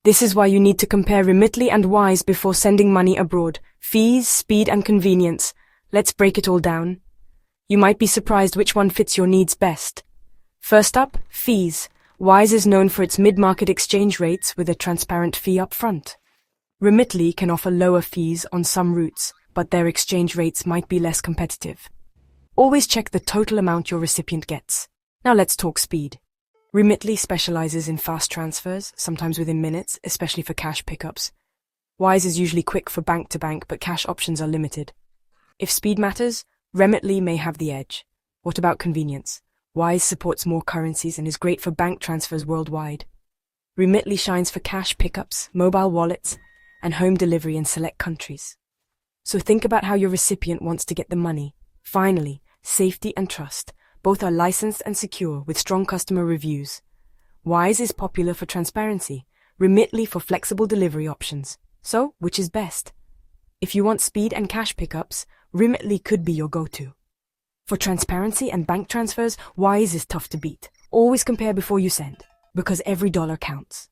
This is why you need to compare Remitly and Wise before sending money abroad. Fees, speed, and convenience. Let's break it all down. You might be surprised which one fits your needs best. First up, fees. Wise is known for its mid-market exchange rates with a transparent fee up front. Remitly can offer lower fees on some routes, but their exchange rates might be less competitive. Always check the total amount your recipient gets. Now let's talk speed. Remitly specializes in fast transfers, sometimes within minutes, especially for cash pickups. Wise is usually quick for bank-to-bank, but cash options are limited. If speed matters, Remitly may have the edge. What about convenience? Wise supports more currencies and is great for bank transfers worldwide. Remitly shines for cash pickups, mobile wallets, and home delivery in select countries. So think about how your recipient wants to get the money. Finally, safety and trust. Both are licensed and secure with strong customer reviews. Wise is popular for transparency, Remitly for flexible delivery options. So, which is best? If you want speed and cash pickups, Remitly could be your go-to. For transparency and bank transfers, Wise is tough to beat. Always compare before you send, because every dollar counts.